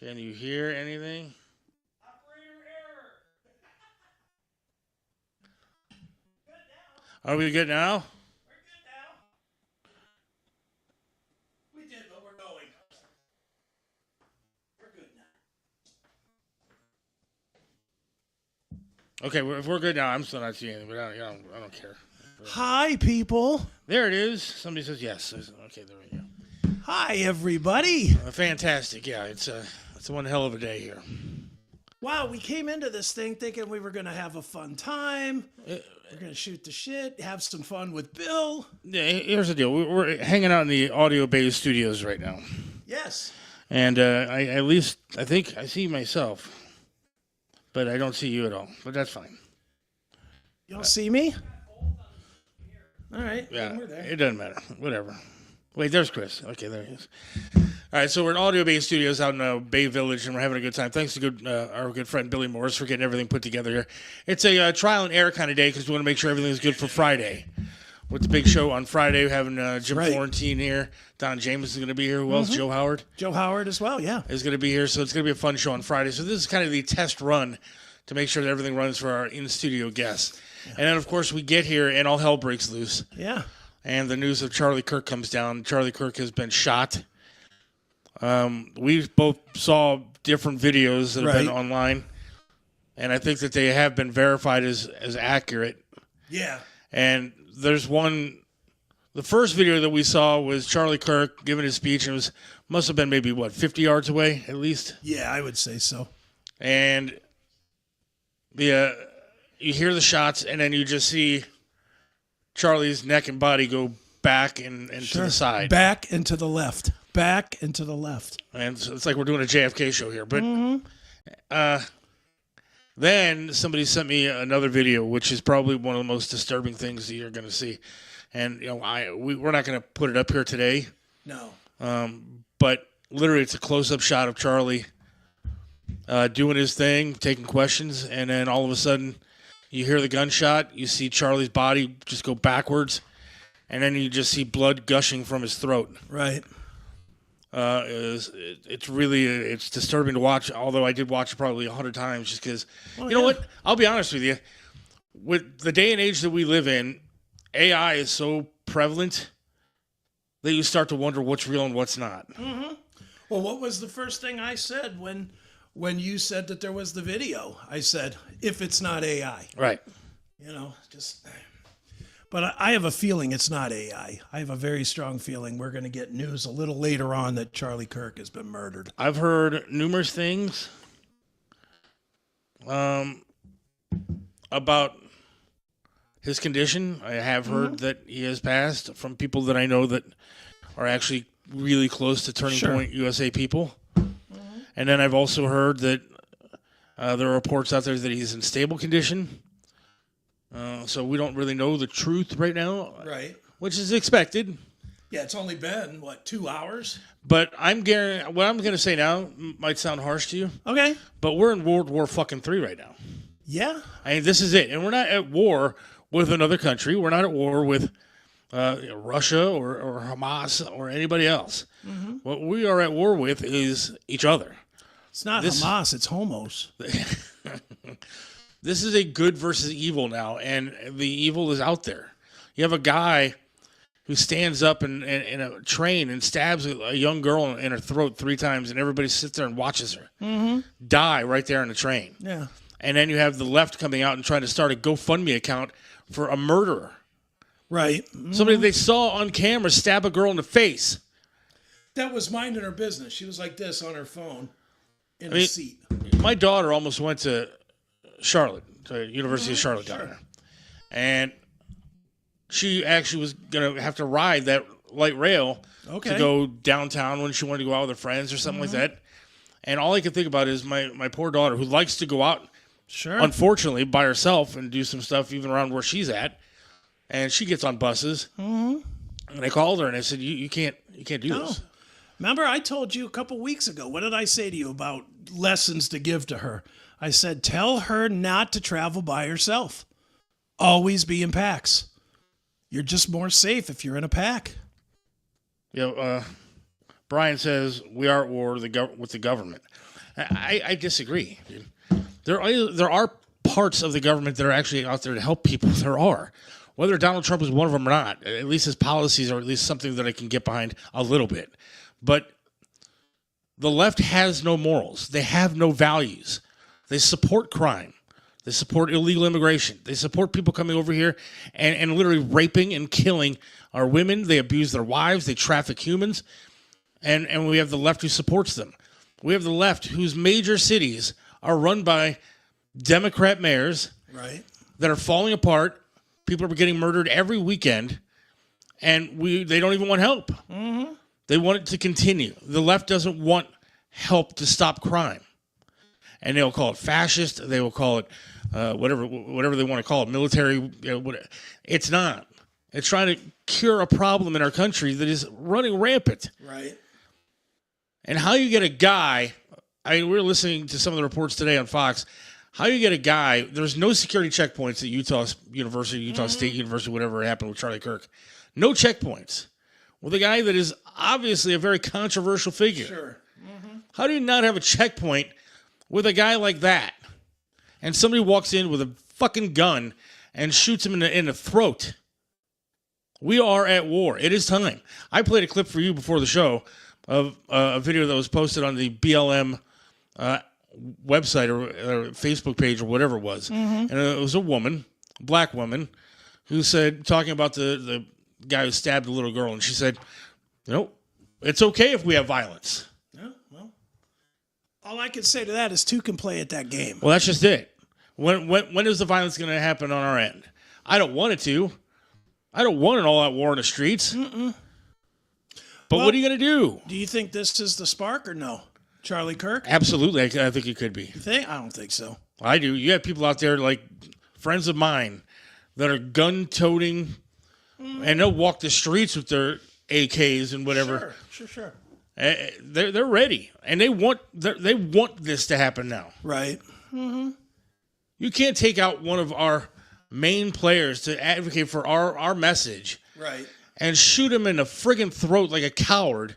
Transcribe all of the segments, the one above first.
Can you hear anything? Operator error. Good now. Are we good now? We're good now. We did, but we're going. We're good now. Okay, if we're good now, I'm still not seeing anything, but I don't care. Hi, people. There it is. Somebody says yes. Okay, there we go. Hi, everybody. Fantastic. Yeah, it's one hell of a day here. Wow, we came into this thing thinking we were going to have a fun time. We're going to shoot the shit, have some fun with Bill. Yeah, here's the deal. We're hanging out in the Audio Bay Studios right now. Yes. And I think I see myself, but I don't see you at all. But that's fine. You don't see me? All right. Yeah, We're there. it doesn't matter. Whatever. Wait, there's Chris. Okay, there he is. All right, so we're in Audio Bay Studios out in Bay Village, and we're having a good time. Thanks to our good friend Billy Morris for getting everything put together here. It's a trial and error kind of day because we want to make sure everything's good for Friday. With the big show on Friday, we're having Jim Florentine here. Don James is going to be here. Who else? Joe Howard. Joe Howard as well, yeah. Is going to be here, so it's going to be a fun show on Friday. So this is kind of the test run to make sure that everything runs for our in-studio guests. Yeah. And then, of course, we get here, and all hell breaks loose. Yeah. And the news of Charlie Kirk comes down. Charlie Kirk has been shot. We both saw different videos that have been online, and I think that they have been verified as accurate. Yeah. And there's one. The first video that we saw was Charlie Kirk giving his speech, and must have been maybe 50 yards away at least. Yeah, I would say so. And you hear the shots, and then you just see Charlie's neck and body go back and to the side. Back and to the left. Back and to the left. And so it's like we're doing a JFK show here. But then somebody sent me another video, which is probably one of the most disturbing things that you're going to see. And we're not going to put it up here today. No. But literally it's a close-up shot of Charlie doing his thing, taking questions, and then all of a sudden you hear the gunshot, you see Charlie's body just go backwards, and then you just see blood gushing from his throat. Right. It's disturbing to watch, although I did watch it probably 100 times just because, know what? I'll be honest with you. With the day and age that we live in, AI is so prevalent that you start to wonder what's real and what's not. Mm-hmm. Well, what was the first thing I said when you said that there was the video? I said, if it's not AI. Right. But I have a feeling it's not AI. I have a very strong feeling we're going to get news a little later on that Charlie Kirk has been murdered. I've heard numerous things about his condition. I have heard that he has passed from people that I know that are actually really close to Turning Point USA people. And then I've also heard that there are reports out there that he's in stable condition. So we don't really know the truth right now. Right. Which is expected. Yeah, it's only been, 2 hours? But what I'm going to say now might sound harsh to you. Okay. But we're in World War III right now. Yeah. I mean, this is it. And we're not at war with another country. We're not at war with Russia or Hamas or anybody else. Mm-hmm. What we are at war with is each other. It's not Hamas, it's homos. This is a good versus evil now, and the evil is out there. You have a guy who stands up in a train and stabs a young girl in her throat 3 times, and everybody sits there and watches her die right there in the train. Yeah. And then you have the left coming out and trying to start a GoFundMe account for a murderer. Right. Somebody they saw on camera stab a girl in the face. That was minding her business. She was like this on her phone in a seat. My daughter almost went to Charlotte, to University of Charlotte down there. And she actually was going to have to ride that light rail to go downtown when she wanted to go out with her friends or something like that. And all I could think about is my poor daughter, who likes to go out, unfortunately, by herself and do some stuff even around where she's at. And she gets on buses. And I called her and I said, you can't do this. Remember, I told you a couple weeks ago, what did I say to you about lessons to give to her? I said, tell her not to travel by herself. Always be in packs. You're just more safe if you're in a pack. Brian says, we are at war with the government. I disagree, dude. There are parts of the government that are actually out there to help people. There are. Whether Donald Trump is one of them or not, at least his policies are at least something that I can get behind a little bit. But the left has no morals. They have no values. They support crime. They support illegal immigration. They support people coming over here and literally raping and killing our women. They abuse their wives. They traffic humans. And we have the left who supports them. We have the left whose major cities are run by Democrat mayors that are falling apart. People are getting murdered every weekend, and they don't even want help. Mm-hmm. They want it to continue. The left doesn't want help to stop crime. And they'll call it fascist. They will call it whatever they want to call it, military. It's not. It's trying to cure a problem in our country that is running rampant. Right. And how you get a guy, we were listening to some of the reports today on Fox, how you get a guy, there's no security checkpoints at Utah University, Utah State University, whatever happened with Charlie Kirk. No checkpoints. With a guy that is obviously a very controversial figure. Sure. Mm-hmm. How do you not have a checkpoint with a guy like that? And somebody walks in with a fucking gun and shoots him in the throat. We are at war. It is time. I played a clip for you before the show of a video that was posted on the BLM website or Facebook page or whatever it was. Mm-hmm. And it was a woman, a black woman, who said, talking about the guy who stabbed a little girl, and she said, it's okay if we have violence. Yeah, well, all I can say to that is two can play at that game. Well, that's just it. When is the violence going to happen on our end? I don't want it to. I don't want an all-out war in the streets. Mm-mm. But what are you going to do? Do you think this is the spark or no? Charlie Kirk? Absolutely. I think it could be. You think? I don't think so. I do. You have people out there like friends of mine that are gun-toting, and they'll walk the streets with their AKs and whatever. Sure. They're ready, and they want this to happen now. Right. Mm-hmm. You can't take out one of our main players to advocate for our message. Right. And shoot him in the friggin' throat like a coward,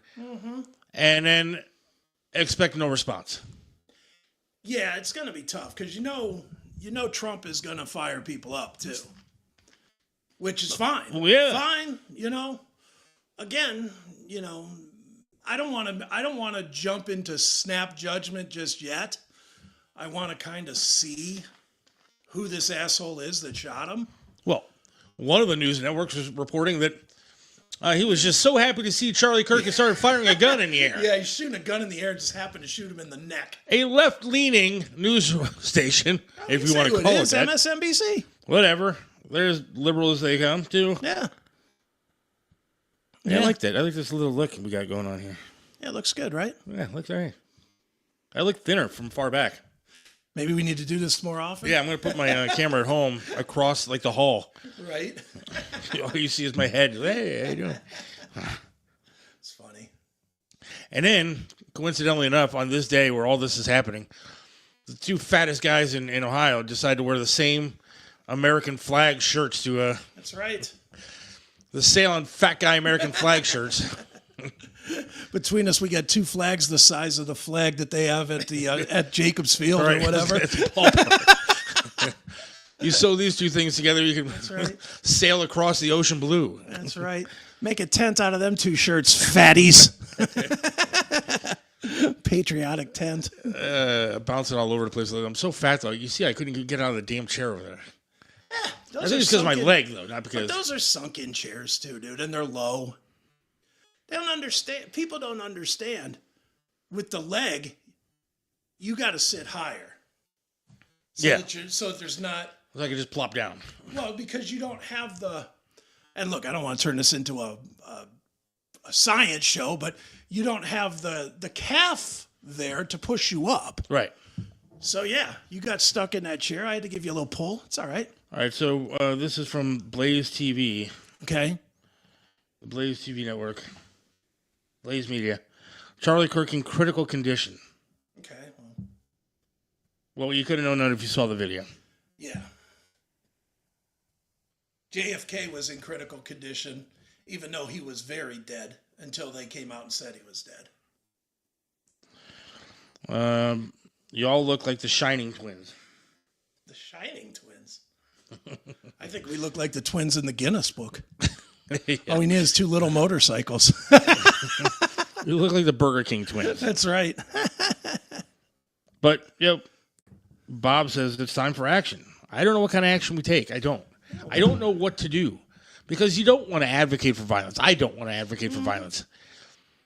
and then expect no response. Yeah, it's going to be tough because you know Trump is going to fire people up too, which is fine. Well, yeah, fine. Again, I don't want to jump into snap judgment just yet. I want to kind of see who this asshole is that shot him. Well, one of the news networks was reporting that he was just so happy to see Charlie Kirk and started firing a gun in the air. Yeah, he's shooting a gun in the air and just happened to shoot him in the neck. A left-leaning news station, if you want to call it that. MSNBC. Whatever. They're as liberal as they come, too. Yeah. I like that. I like this little look we got going on here. Yeah, it looks good, right? Yeah, it looks all right. I look thinner from far back. Maybe we need to do this more often. Yeah, I'm going to put my camera at home across like the hall. Right. All you see is my head. Hey, how you doing? It's funny. And then, coincidentally enough, on this day where all this is happening, the two fattest guys in Ohio decide to wear the same American flag shirts to That's right. The sale on fat guy American flag shirts. Between us, we got two flags the size of the flag that they have at the at Jacobs Field or whatever. You sew these two things together, you can sail across the ocean blue. That's right. Make a tent out of them two shirts, fatties. Patriotic tent. Bouncing all over the place. I'm so fat, though. You see, I couldn't even get out of the damn chair over there. I think it's because of my leg, though, not because... But those are sunk-in chairs, too, dude, and they're low. They don't understand. People don't understand. With the leg, you got to sit higher. So that there's not... So I can just plop down. Well, because you don't have the... And look, I don't want to turn this into a science show, but you don't have the calf there to push you up. Right. So, yeah, you got stuck in that chair. I had to give you a little pull. It's all right. All right, so this is from Blaze TV. Okay. The Blaze TV network. Blaze Media. Charlie Kirk in critical condition. Okay. Well, you could have known that if you saw the video. Yeah. JFK was in critical condition, even though he was very dead, until they came out and said he was dead. You all look like the Shining twins. The Shining twins? I think we look like the twins in the Guinness book. Yeah. All we need is 2 little motorcycles. You look like the Burger King twins. That's right. But, Bob says it's time for action. I don't know what kind of action we take. I don't know what to do. Because you don't want to advocate for violence. I don't want to advocate for violence.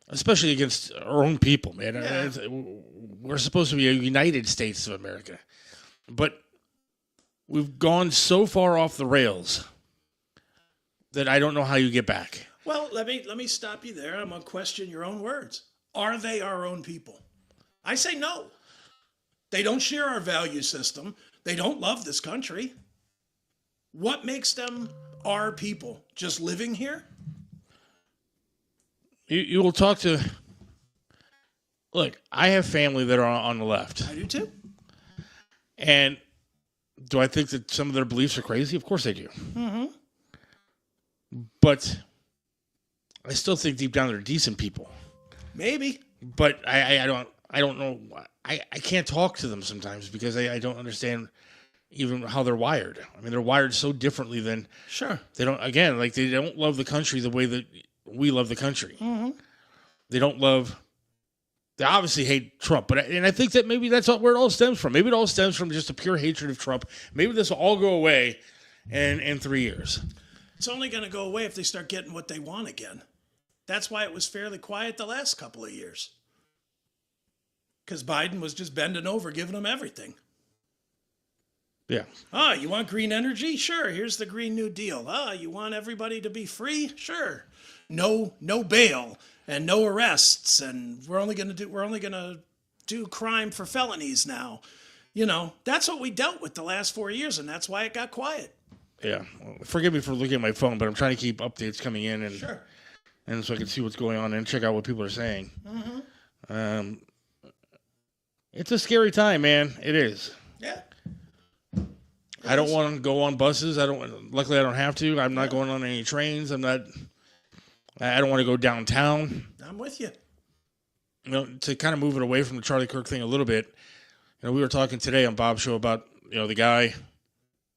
Especially against our own people, man. Yeah. We're supposed to be a United States of America. But we've gone so far off the rails that I don't know how you get back. Well, let me stop you there. I'm going to question your own words. Are they our own people? I say no. They don't share our value system. They don't love this country. What makes them our people? Just living here? You will talk to... Look, I have family that are on the left. I do too. And do I think that some of their beliefs are crazy? Of course I do. Mm-hmm. But I still think deep down they're decent people. Maybe. But I don't know. I can't talk to them sometimes because I don't understand even how they're wired. I mean, they're wired so differently than... Sure. They don't love the country the way that we love the country. Mm-hmm. They obviously hate Trump, and I think that maybe that's where it all stems from. Maybe it all stems from just a pure hatred of Trump. Maybe this will all go away in 3 years. It's only going to go away if they start getting what they want again. That's why it was fairly quiet the last couple of years. Because Biden was just bending over, giving them everything. Yeah. You want green energy? Sure. Here's the Green New Deal. You want everybody to be free? Sure. No bail and no arrests, and we're only going to do crime for felonies now. That's what we dealt with the last 4 years, and that's why it got quiet. Yeah. Well, forgive me for looking at my phone, but I'm trying to keep updates coming in, and sure. And so I can see what's going on and check out what people are saying. Mm-hmm. It's a scary time, man. It is. Yeah. I don't want to go on buses. Luckily, I don't have to. I'm not going on any trains. I don't want to go downtown. I'm with you. To kind of move it away from the Charlie Kirk thing a little bit. We were talking today on Bob's show about the guy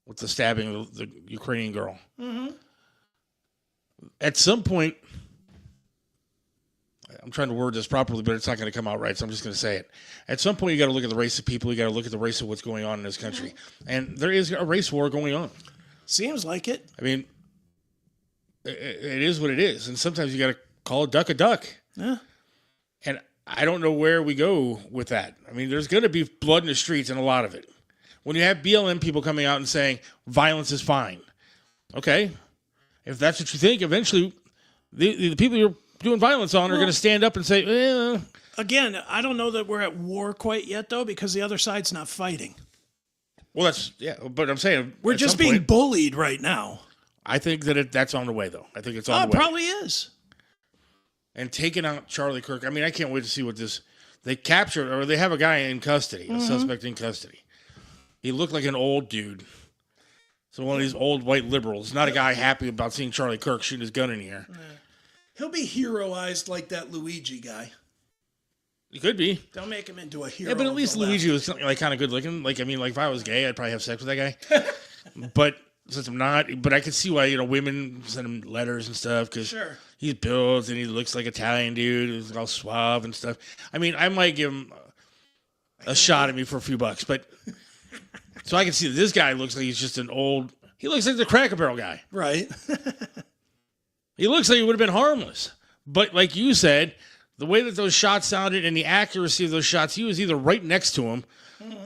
with the stabbing of the Ukrainian girl. Mm-hmm. At some point, I'm trying to word this properly, but it's not going to come out right, so I'm just going to say it. At some point, you got to look at the race of people. You got to look at the race of what's going on in this country, and there is a race war going on. Seems like it. I mean, it is what it is, and sometimes you got to call a duck. Yeah. And I don't know where we go with that. I mean, there's going to be blood in the streets, and a lot of it. When you have BLM people coming out and saying violence is fine, okay, if that's what you think, eventually the people you're doing violence on are going to stand up and say, Again, I don't know that we're at war quite yet, though, because the other side's not fighting. Well, but I'm saying... We're just being bullied right now. I think that that's on the way, though. I think it's on the way. It probably is. And taking out Charlie Kirk, I mean, I can't wait to see what this... They captured, or they have a guy in custody, a suspect in custody. He looked like an old dude. So one of these old white liberals, not a guy happy about seeing Charlie Kirk shooting his gun in the air. He'll be heroized like that Luigi guy. He could be. Don't make him into a hero. Yeah, but at least Luigi was kind of good looking. If I was gay, I'd probably have sex with that guy. But since I'm not, but I could see why women send him letters and stuff because he's built and he looks like Italian dude. He's all suave and stuff. I mean, I might give him a shot at me for a few bucks, but so I can see that this guy looks like he's just an old. He looks like the Cracker Barrel guy, right? He looks like he would have been harmless, but like you said. The way that those shots sounded and the accuracy of those shots, he was either right next to him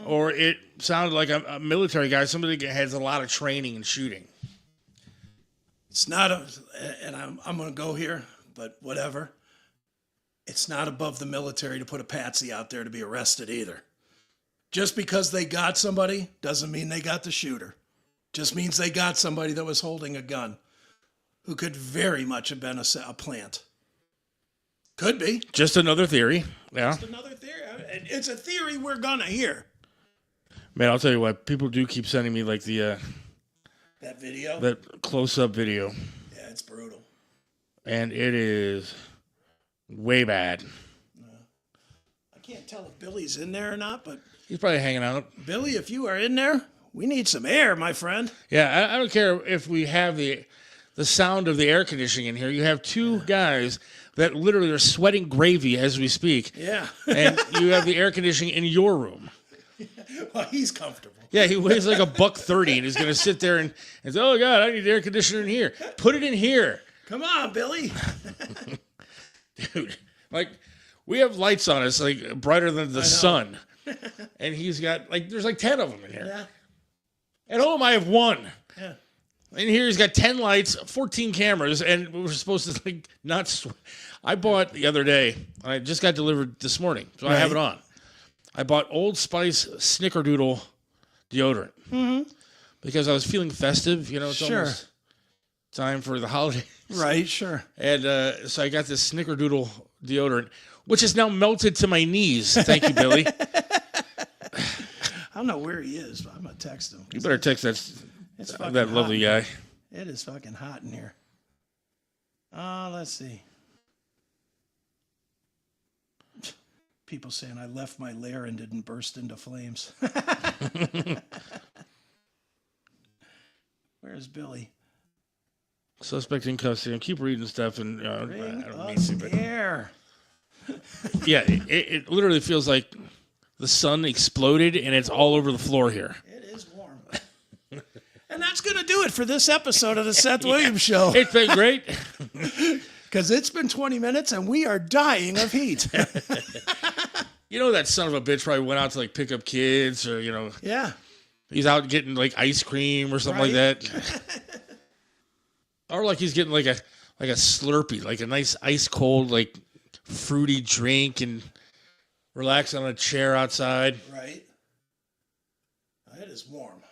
or it sounded like a military guy, somebody that has a lot of training and shooting. It's not and I'm going to go here, but whatever. It's not above the military to put a patsy out there to be arrested either. Just because they got somebody doesn't mean they got the shooter. Just means they got somebody that was holding a gun who could very much have been a plant. Could be. Just another theory. Yeah. Just another theory. It's a theory we're going to hear. Man, I'll tell you what. People do keep sending me like the... that video? That close-up video. Yeah, it's brutal. And it is way bad. can't tell if Billy's in there or not, but He's probably hanging out. Billy, if you are in there, we need some air, my friend. Yeah, I don't care if we have the sound of the air conditioning in here. You have two guys that literally are sweating gravy as we speak. Yeah. And you have the air conditioning in your room. Well, he's comfortable. Yeah, he weighs like $130 and he's going to sit there and say, oh, God, I need the air conditioner in here. Put it in here. Come on, Billy. Dude, like, we have lights on us, like, brighter than the sun. And he's got, like, there's like 10 of them in here. Yeah. At home, I have one. Yeah. In here, he's got 10 lights, 14 cameras, and we're supposed to, like, not... I bought the other day, I just got delivered this morning, so I have it on. I bought Old Spice Snickerdoodle deodorant because I was feeling festive. You know, it's almost time for the holidays. Right, sure. And so I got this Snickerdoodle deodorant, which is now melted to my knees. Thank you, Billy. I don't know where he is, but I'm going to text him. You better text that lovely guy. It is fucking hot in here. Let's see. People saying I left my lair and didn't burst into flames. Where's Billy? Suspect in custody. Keep reading stuff, and I don't mean to, but air. Yeah, it literally feels like the sun exploded, and it's all over the floor here. It is warm. And that's going to do it for this episode of the Seth Williams Show. It's been great. Because it's been 20 minutes, and we are dying of heat. You know that son of a bitch probably went out to, like, pick up kids, or, you know. Yeah. He's out getting, like, ice cream or something like that. Or, like, he's getting, like a Slurpee, like a nice ice-cold, like, fruity drink and relax on a chair outside. Right. It is warm.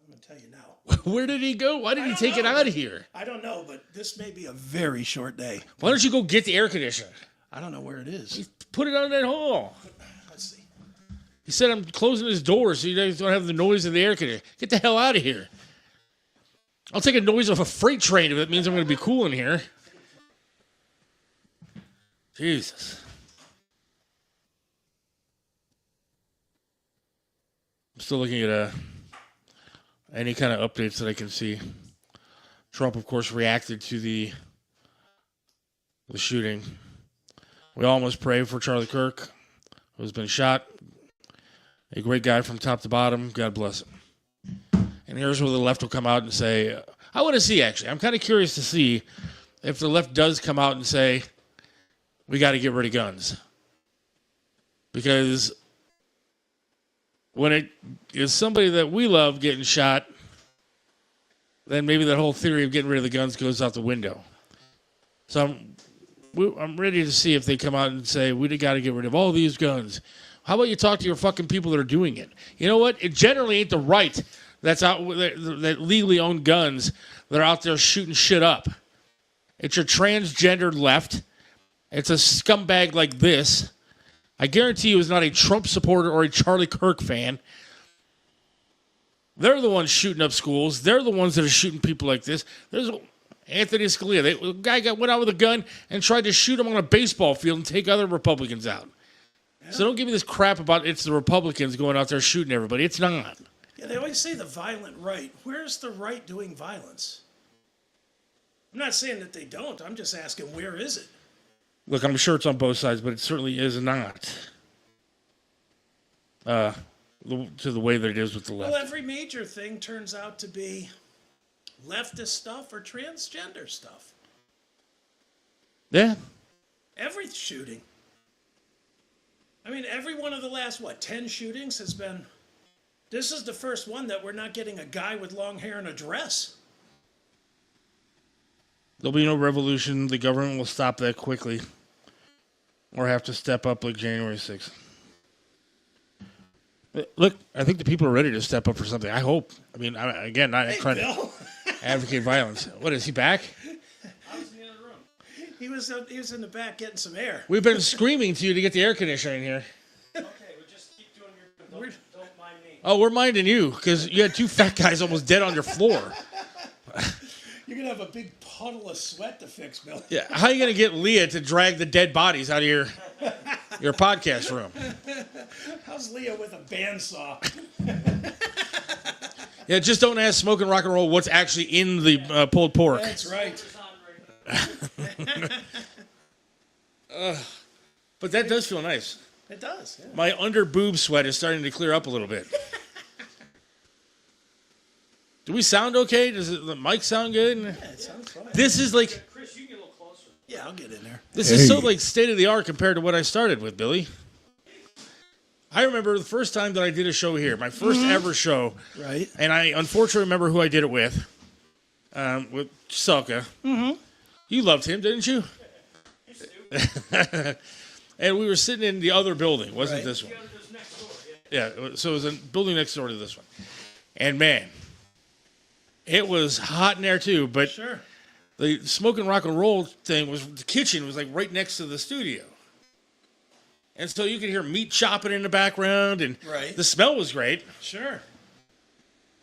I'm going to tell you now. Where did he go? Why did he take it out of here? I don't know, but this may be a very short day. Why don't you go get the air conditioner? I don't know where it is. Put it on that hall. Let's see. He said I'm closing his door so you guys don't have the noise of the air conditioner. Get the hell out of here. I'll take a noise of a freight train if it means I'm going to be cool in here. Jesus. I'm still looking at any kind of updates that I can see. Trump, of course, reacted to the shooting. We almost pray for Charlie Kirk, who's been shot. A great guy from top to bottom. God bless him. And here's where the left will come out and say, I want to see, actually. I'm kind of curious to see if the left does come out and say, we got to get rid of guns. Because when it is somebody that we love getting shot, then maybe that whole theory of getting rid of the guns goes out the window. So I'm ready to see if they come out and say, we got to get rid of all these guns. How about you talk to your fucking people that are doing it? You know what? It generally ain't the right that's out that legally own guns that are out there shooting shit up. It's your transgendered left. It's a scumbag like this. I guarantee you is not a Trump supporter or a Charlie Kirk fan. They're the ones shooting up schools. They're the ones that are shooting people like this. There's Anthony Scalia. The guy went out with a gun and tried to shoot him on a baseball field and take other Republicans out. Yeah. So don't give me this crap about it's the Republicans going out there shooting everybody. It's not. Yeah, they always say the violent right. Where's the right doing violence? I'm not saying that they don't. I'm just asking, where is it? Look, I'm sure it's on both sides, but it certainly is not to the way that it is with the left. Well, every major thing turns out to be leftist stuff or transgender stuff. Yeah. Every shooting. I mean, every one of the last, 10 shootings has been... This is the first one that we're not getting a guy with long hair and a dress. There'll be no revolution. The government will stop that quickly. Or have to step up like January 6th. Look, I think the people are ready to step up for something. I hope. I mean, again, not trying to advocate violence. What, is he back? I was in the other room. He was in the back getting some air. We've been screaming to you to get the air conditioner in here. Okay, well, just keep doing your... Don't mind me. Oh, we're minding you, because you had two fat guys almost dead on your floor. You're going to have a big puddle of sweat to fix, Bill. Yeah, how are you going to get Leah to drag the dead bodies out of your... Your podcast room. How's Leah with a bandsaw? Yeah, just don't ask Smoke and Rock and Roll what's actually in the pulled pork. That's right. But that does feel nice. It does. Yeah. My under boob sweat is starting to clear up a little bit. Do we sound okay? Does the mic sound good? Yeah, it sounds fine. This is like... Chris, you can get a little closer. Yeah, I'll get in there. This is so like state of the art compared to what I started with, Billy. I remember the first time that I did a show here, my first ever show. Right. And I unfortunately remember who I did it with Selka. Mm-hmm. You loved him, didn't you? And we were sitting in the other building, wasn't this one? Yeah, so it was a building next door to this one. And man, it was hot in there too, but Sure. the Smoke and Rock and Roll thing was, the kitchen was like right next to the studio. And so you could hear meat chopping in the background, and the smell was great. Sure.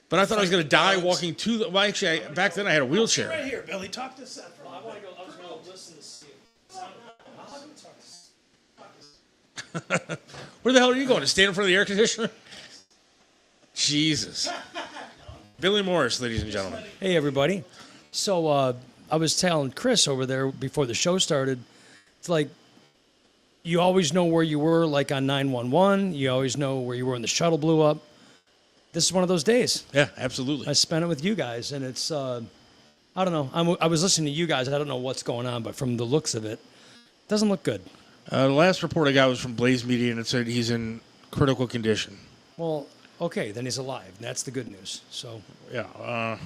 But I thought I was going to die walking to the... Well, actually, back then I had a wheelchair. Right here, Billy. Talk to Seth. I want to go. I was going to listen to see it. Where the hell are you going? To stand in front of the air conditioner? Jesus. Billy Morris, ladies and gentlemen. Hey, everybody. So I was telling Chris over there before the show started, it's like you always know where you were, like on 911. You always know where you were when the shuttle blew up. This is one of those days. Yeah, absolutely. I spent it with you guys, and it's, I don't know. I was listening to you guys. I don't know what's going on, but from the looks of it, it doesn't look good. The last report I got was from Blaze Media, and it said he's in critical condition. Well, okay, then he's alive. That's the good news. So Yeah.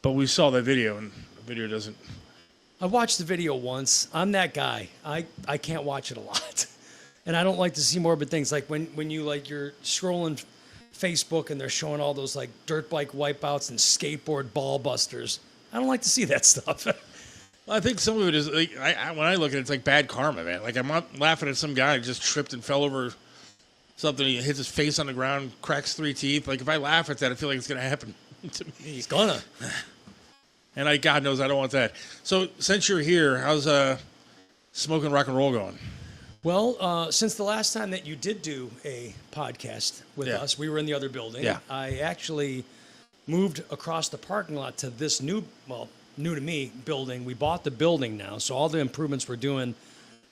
But we saw that video, and the video doesn't... I watched the video once. I'm that guy. I can't watch it a lot. And I don't like to see morbid things. Like when you like you're scrolling Facebook and they're showing all those like dirt bike wipeouts and skateboard ball busters. I don't like to see that stuff. Well, I think some of it is, like, when I look at it, it's like bad karma, man. Like, I'm not laughing at some guy who just tripped and fell over something. He hits his face on the ground, cracks 3 teeth. Like, if I laugh at that, I feel like it's going to happen to me. He's gonna. And God knows I don't want that. So, since you're here, how's Smoke and Rock and Roll going? Well, since the last time that you did do a podcast with us, we were in the other building. Yeah. I actually moved across the parking lot to this new to me building. We bought the building now, so all the improvements we're doing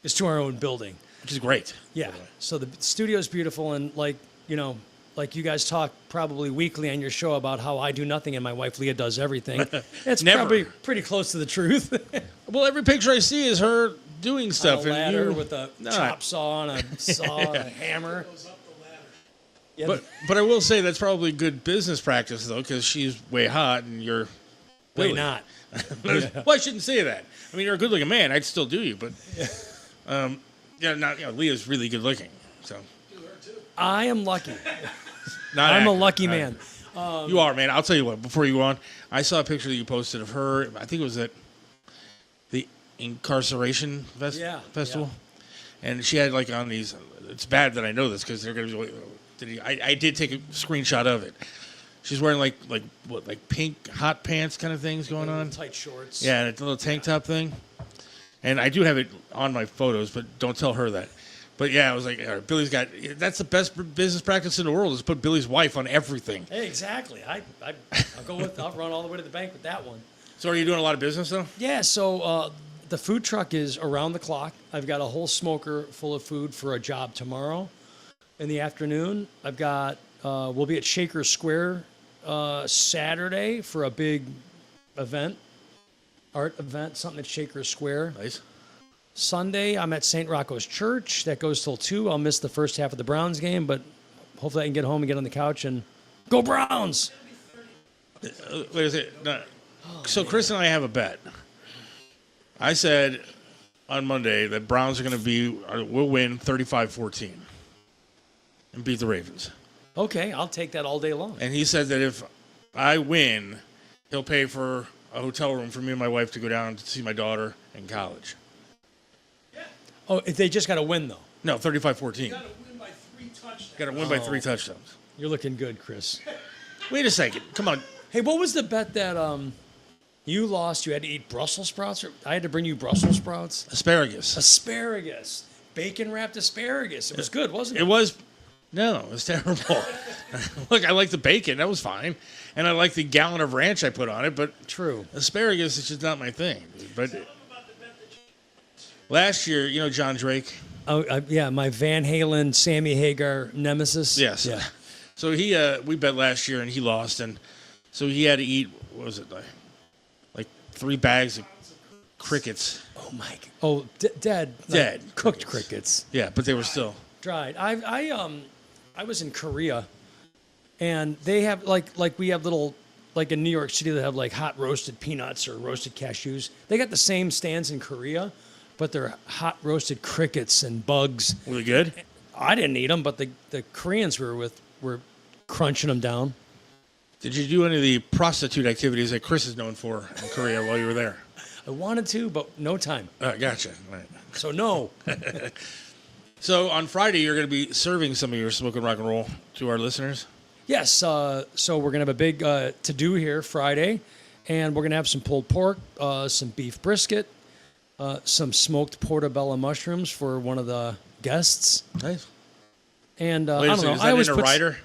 is to our own building. Which is great. Yeah. So the studio is beautiful, and like you guys talk probably weekly on your show about how I do nothing and my wife Leah does everything. It's Never. probably pretty close to the truth. Well, every picture I see is her doing stuff. On a ladder and with a chop saw and a saw and a hammer. Yeah, but I will say that's probably good business practice, though, because she's way hot and you're... way not. Well, I shouldn't say that. I mean, you're a good-looking man. I'd still do you, but... Leah's really good-looking, so... I am lucky. Not I'm accurate. a lucky man. You are, man. I'll tell you what. Before you go on, I saw a picture that you posted of her. I think it was at the Incarceration Festival. Yeah. And she had, like, on these... It's bad that I know this because they're going to be... I did take a screenshot of it. She's wearing, like pink hot pants kind of things going on. Tight shorts. Yeah, and a little tank top thing. And I do have it on my photos, but don't tell her that. But yeah, I was like, all right, Billy's got... That's the best business practice in the world, is put Billy's wife on everything. Hey, exactly. I'll run all the way to the bank with that one. So are you doing a lot of business, though? Yeah, so the food truck is around the clock. I've got a whole smoker full of food for a job tomorrow in the afternoon. I've got... we'll be at Shaker Square Saturday for a big event, art event, something at Shaker Square. Nice. Sunday, I'm at St. Rocco's Church. That goes till 2. I'll miss the first half of the Browns game, but hopefully I can get home and get on the couch and go Browns. Wait a second. No. So Chris and I have a bet. I said on Monday that Browns are going to will win 35-14 and beat the Ravens. Okay, I'll take that all day long. And he said that if I win, he'll pay for a hotel room for me and my wife to go down to see my daughter in college. Oh, they just got to win, though. No, 35-14. Got to win by 3 touchdowns. Got to win by 3 touchdowns. You're looking good, Chris. Wait a second. Come on. Hey, what was the bet that you lost? You had to eat Brussels sprouts? I had to bring you Brussels sprouts? Asparagus. Asparagus. bacon wrapped asparagus. It was good, wasn't it? It was. No, it was terrible. Look, I like the bacon. That was fine. And I like the gallon of ranch I put on it. But true. Asparagus is just not my thing. But last year, you know John Drake? Oh, yeah, my Van Halen, Sammy Hagar nemesis. Yes. Yeah. So we bet last year and he lost. And so he had to eat, what was it, like 3 bags of crickets. Oh, my. Oh, dead. Dead. Like cooked crickets. Yeah, but they were still. Dried. I was in Korea, and they have like we have little, like in New York City, they have like hot roasted peanuts or roasted cashews. They got the same stands in Korea, but they're hot roasted crickets and bugs. Were they good? I didn't eat them, but the Koreans were crunching them down. Did you do any of the prostitute activities that Chris is known for in Korea while you were there? I wanted to, but no time. Gotcha. Right. So no. So on Friday, you're going to be serving some of your smoking rock and roll to our listeners? Yes. So we're going to have a big to-do here Friday, and we're going to have some pulled pork, some beef brisket, some smoked portobello mushrooms for one of the guests. Nice. And Wait, I don't know. Is that in a rider?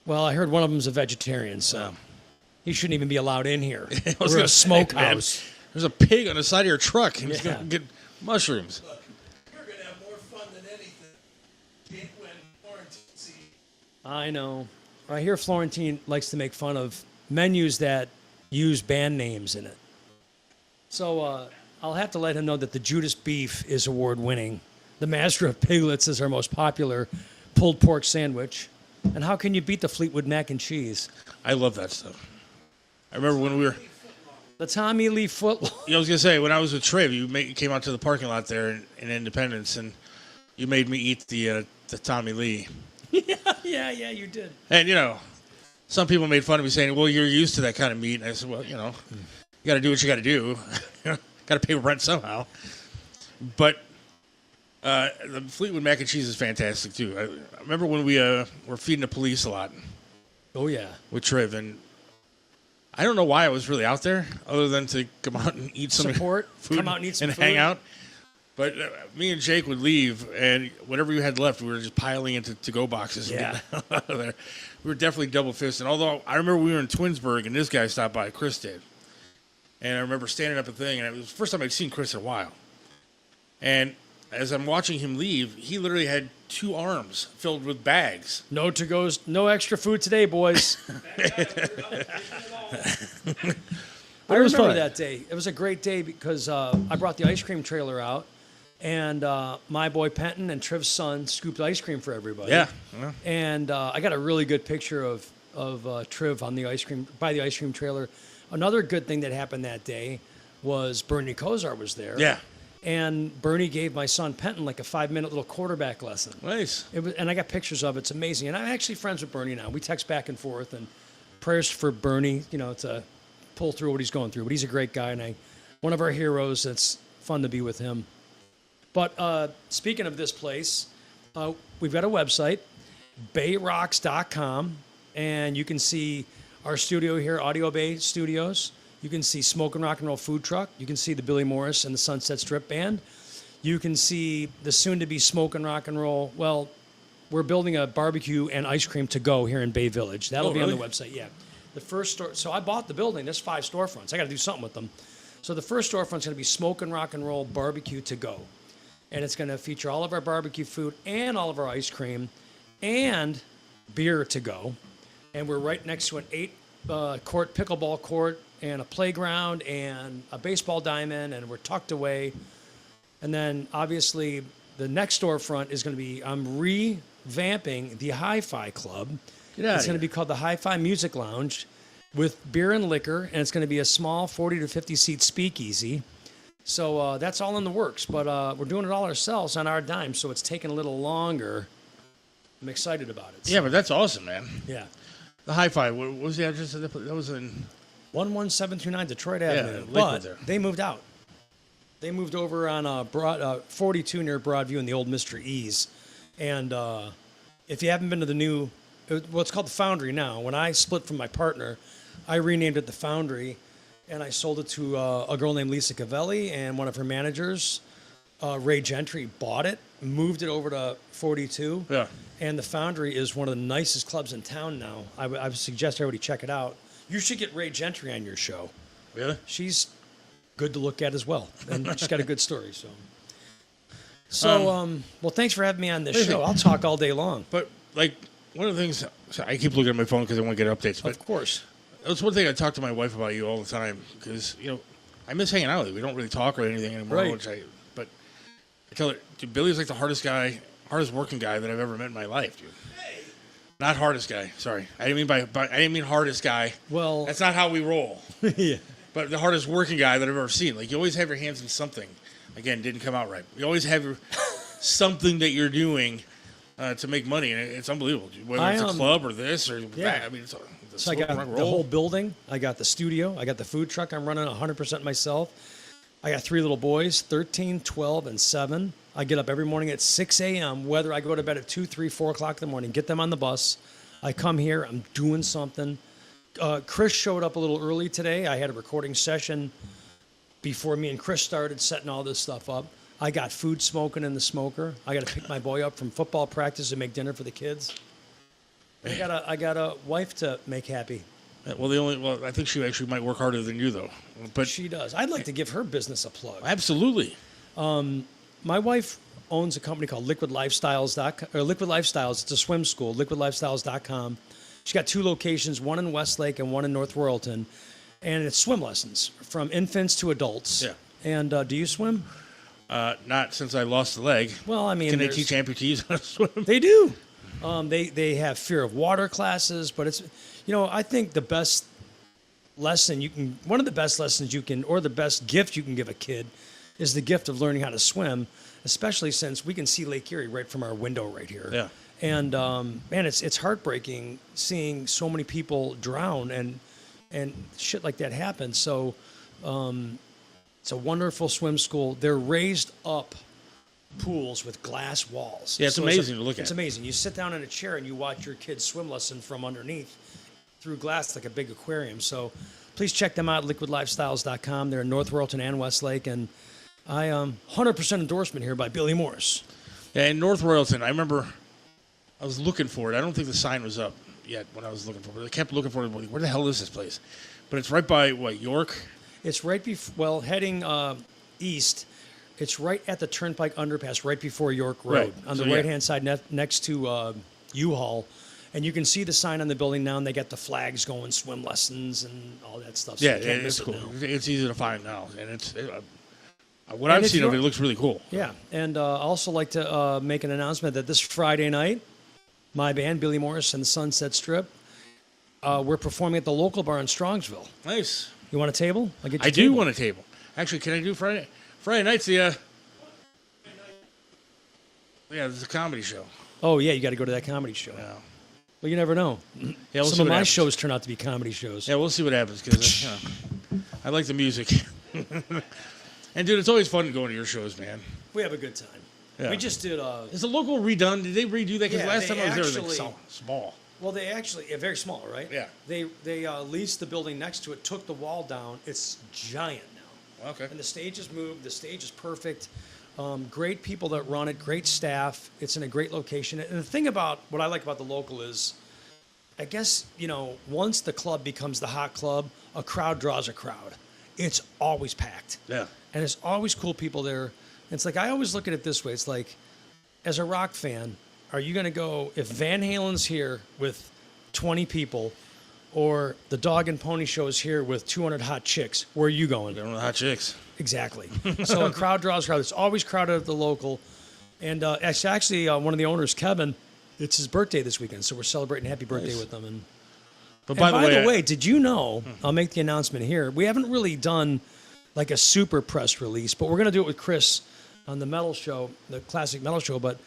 Well, I heard one of them's a vegetarian, so he shouldn't even be allowed in here. We're a say, smokehouse. man, there's a pig on the side of your truck, and he's going to get mushrooms. You're going to have more fun than anything when quarantine season. I know. I hear Florentine likes to make fun of menus that use band names in it. So I'll have to let him know that the Judas beef is award-winning. The Master of Piglets is our most popular pulled pork sandwich. And how can you beat the Fleetwood mac and cheese? I love that stuff. I remember when we were... The Tommy Lee footlong. I was going to say, when I was with Triv, you came out to the parking lot there in Independence, and you made me eat the Tommy Lee. Yeah, you did. And, you know, some people made fun of me saying, well, you're used to that kind of meat. And I said, well, you know, you got to do what you got to do. Got to pay rent somehow. But the Fleetwood mac and cheese is fantastic, too. I remember when we were feeding the police a lot. Oh, yeah. With Triv. And I don't know why I was really out there, other than to come out and eat some food, come out and eat some food. hang out. But me and Jake would leave, and whatever you had left, we were just piling into to-go boxes and getting out of there. We were definitely double-fisted. Although I remember we were in Twinsburg, and this guy stopped by, Chris did. And I remember standing up a thing, and it was the first time I'd seen Chris in a while. And as I'm watching him leave, he literally had 2 arms filled with bags. No to-goes, no extra food today, boys. I remember that day. It was a great day because I brought the ice cream trailer out, and my boy Penton and Triv's son scooped ice cream for everybody. Yeah. And I got a really good picture of Triv on the ice cream by the ice cream trailer. Another good thing that happened that day was Bernie Kosar was there. Yeah. And Bernie gave my son Penton like a 5-minute little quarterback lesson. Nice. And I got pictures of it. It's amazing. And I'm actually friends with Bernie now. We text back and forth, and prayers for Bernie, you know, to pull through what he's going through. But he's a great guy, and one of our heroes. It's fun to be with him. But speaking of this place, we've got a website, bayrocks.com, and you can see our studio here, Audio Bay Studios. You can see Smoke and Rock and Roll Food Truck. You can see the Billy Morris and the Sunset Strip Band. You can see the soon-to-be Smoke and Rock and Roll. Well, we're building a barbecue and ice cream to go here in Bay Village. That'll be on the website, yeah. The first store. So I bought the building. There's 5 storefronts. I got to do something with them. So the first storefront's going to be Smoke and Rock and Roll Barbecue to go. And it's going to feature all of our barbecue food and all of our ice cream and beer to go. And we're right next to an 8-court pickleball court and a playground and a baseball diamond, and we're tucked away. And then, obviously, the next storefront is going to be, I'm revamping the Hi-Fi Club. It's going to be called the Hi-Fi Music Lounge with beer and liquor, and it's going to be a small 40 to 50-seat speakeasy. So that's all in the works, but we're doing it all ourselves on our dime, so it's taking a little longer. I'm excited about it. Yeah, but that's awesome, man. Yeah. The Hi-Fi, what was the address of that? That was in 11729 Detroit Avenue. But they moved out. They moved over on 42 near Broadview in the old Mr. E's. And if you haven't been to the new, it's called the Foundry now. When I split from my partner, I renamed it the Foundry, and I sold it to a girl named Lisa Cavelli and one of her managers. Ray Gentry bought it, moved it over to 42. Yeah. And the Foundry is one of the nicest clubs in town now. I would suggest everybody check it out. You should get Ray Gentry on your show. Really? She's good to look at as well, and she's got a good story. So, well, thanks for having me on this show. I'll talk all day long. But like one of the things, I keep looking at my phone because I want to get updates. But Of course. that's one thing I talk to my wife about you all the time because I miss hanging out with you. We don't really talk or anything anymore. Right. But I tell her, dude, Billy's like the hardest working guy that I've ever met in my life, dude. Not hardest guy. Sorry, I didn't mean hardest guy. Well, That's not how we roll. yeah. But the hardest working guy that I've ever seen. Like, you always have your hands in something. Again, didn't come out right. You always have something that you're doing to make money, and it's unbelievable, dude. Whether it's a club or this or that. I mean, So I got the whole building. I got the studio. I got the food truck. I'm running 100% myself. I got 3 little boys, 13, 12, and 7. I get up every morning at 6 a.m., whether I go to bed at 2, 3, 4 o'clock in the morning, get them on the bus. I come here. I'm doing something. Chris showed up a little early today. I had a recording session before me and Chris started setting all this stuff up. I got food smoking in the smoker. I got to pick my boy up from football practice and make dinner for the kids. I got a wife to make happy. Well, I think she actually might work harder than you, though. But She does. I'd like to give her business a plug. absolutely. My wife owns a company called Liquid Lifestyles. It's a swim school, liquidlifestyles.com. She's got 2 locations, one in Westlake and one in North Royalton. And it's swim lessons from infants to adults. Yeah. And do you swim? Not since I lost the leg. Well, I mean, Can they teach amputees how to swim? They do. They have fear of water classes, but it's, I think the best lesson one of the best lessons or the best gift you can give a kid is the gift of learning how to swim, especially since we can see Lake Erie right from our window right here. Yeah. And man, it's heartbreaking seeing so many people drown and shit like that happen. So it's a wonderful swim school. They're raised up pools with glass walls. Yeah, it's amazing to look at. It's amazing. You sit down in a chair and you watch your kid's swim lesson from underneath through glass like a big aquarium. So please check them out at liquidlifestyles.com. They're in North Royalton and Westlake. And I 100% endorsement here by Billy Morris. Yeah, in North Royalton, I remember I was looking for it. I don't think the sign was up yet when I was looking for it. I kept looking for it. Where the hell is this place? But it's right by, York? It's right before, heading east. It's right at the Turnpike underpass, right before York Road, on the right-hand side next to U-Haul. And you can see the sign on the building now, and they got the flags going, swim lessons and all that stuff. So it's cool. It's easy to find now. And what I've seen of it looks really cool. Yeah, and I also like to make an announcement that this Friday night, my band, Billy Morris and the Sunset Strip, we're performing at the local bar in Strongsville. Nice. You want a table? I'll get you I do want a table. Actually, can I do Friday? Friday night's the... Yeah, there's a comedy show. Oh, yeah, you got to go to that comedy show. Yeah. Well, you never know. Yeah, we'll Some see of my happens. shows turn out to be comedy shows. Yeah, we'll see what happens because I like the music. And, dude, it's always fun going to your shows, man. We have a good time. Yeah. We just did... Is the local redone? Did they redo that? Because Yeah, last time I was there, it was actually- like small. Well, they actually... very small, right? Yeah. They leased the building next to it, took the wall down. It's giant now. Okay. And the stage is moved. The stage is perfect. Great people that run it. Great staff. It's in a great location. And the thing about what I like about the local is, I guess, once the club becomes the hot club, a crowd draws a crowd. It's always packed. Yeah. And there's always cool people there. It's like, I always look at it this way. It's like, as a rock fan, are you going to go, if Van Halen's here with 20 people, or the Dog and Pony Show is here with 200 hot chicks, where are you going? They're one of the hot chicks. Exactly. So a crowd draws crowd. It's always crowded at the local. And actually, one of the owners, Kevin, it's his birthday this weekend, so we're celebrating happy birthday with him. But by the way, did you know, I'll make the announcement here, we haven't really done like a super press release, but we're going to do it with Chris on the metal show, the classic metal show. But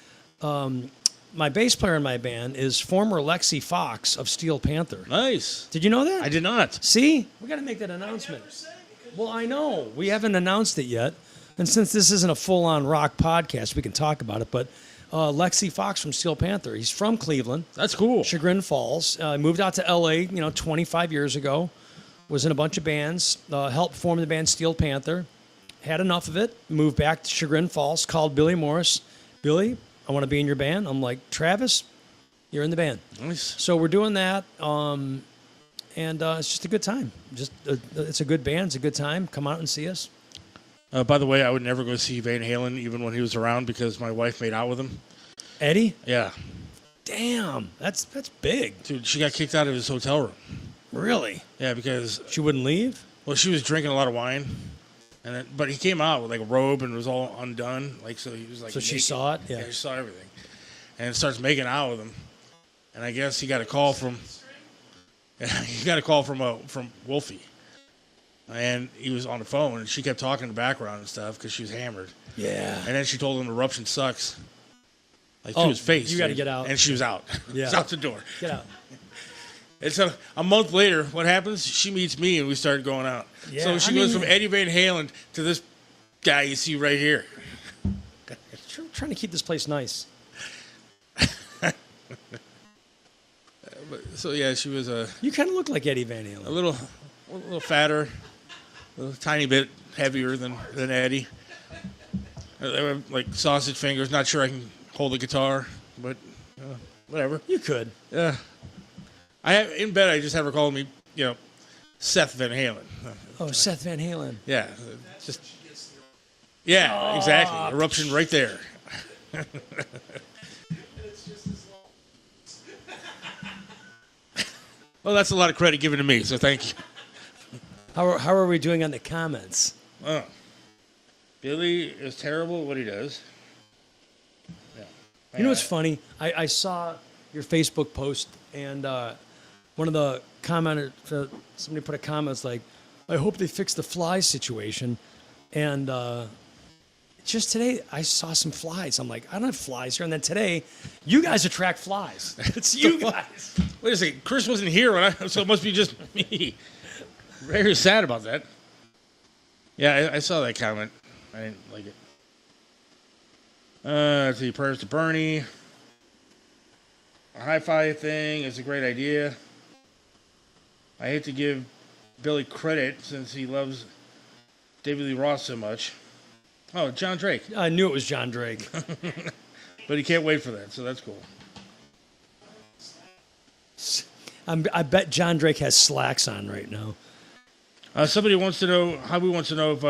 my bass player in my band is former Lexi Fox of Steel Panther. Nice. Did you know that? I did not. See? We got to make that announcement. Well, I know. We haven't announced it yet. And since this isn't a full-on rock podcast, we can talk about it. But Lexi Fox from Steel Panther, he's from Cleveland. That's cool. Chagrin Falls. Moved out to L.A., 25 years ago. Was in a bunch of bands. Helped form the band Steel Panther. had enough of it, moved back to Chagrin Falls, called Billy Morris. Billy, I want to be in your band. I'm like, Travis, you're in the band. Nice. So we're doing that, and it's just a good time. It's a good band. It's a good time. Come out and see us. By the way, I would never go see Van Halen even when he was around because my wife made out with him. Eddie? Yeah. Damn, that's big. Dude, she got kicked out of his hotel room. Really? Yeah, because She wouldn't leave? well, she was drinking a lot of wine, but he came out with like a robe and it was all undone, like so he was like. So she naked. saw it? Yeah, Yeah. she saw everything, and starts making out with him, and I guess he got a call from. He got a call from Wolfie, and he was on the phone, and she kept talking in the background and stuff because she was hammered, Yeah. and then she told him eruption sucks, like Oh, to his face. you gotta dude. get out. and she was out. Yeah. She's out the door. Get out. And so a month later, what happens? She meets me, and we started going out. Yeah, So she goes from Eddie Van Halen to this guy you see right here. Trying to keep this place nice. So yeah, she was You kind of look like Eddie Van a Halen. little fatter, a little tiny bit heavier than Eddie. They were like sausage fingers. Not sure I can hold a guitar, but whatever. You could. Yeah. In bed, I just have her call me, Seth Van Halen. Oh, Seth Van Halen. Yeah, just. Yeah, exactly. Eruption right there. Well, that's a lot of credit given to me, so thank you. How are we doing on the comments? Oh. Billy is terrible at what he does. Yeah. You know what's funny? I saw your Facebook post, and one of the commenters, somebody put a comment, it's like, I hope they fix the fly situation. And just today, I saw some flies. I'm like, I don't have flies here. And then today, you guys attract flies. It's you guys. Wait a second. Chris wasn't here, so it must be just me. Very sad about that. Yeah, I saw that comment. I didn't like it. Let's see. Prayers to Bernie. A hi-fi thing is a great idea. I hate to give Billy credit since he loves David Lee Roth so much. Oh, John Drake. I knew it was John Drake. But he can't wait for that, so that's cool. I bet John Drake has slacks on right now. Somebody wants to know, Hobby wants to know if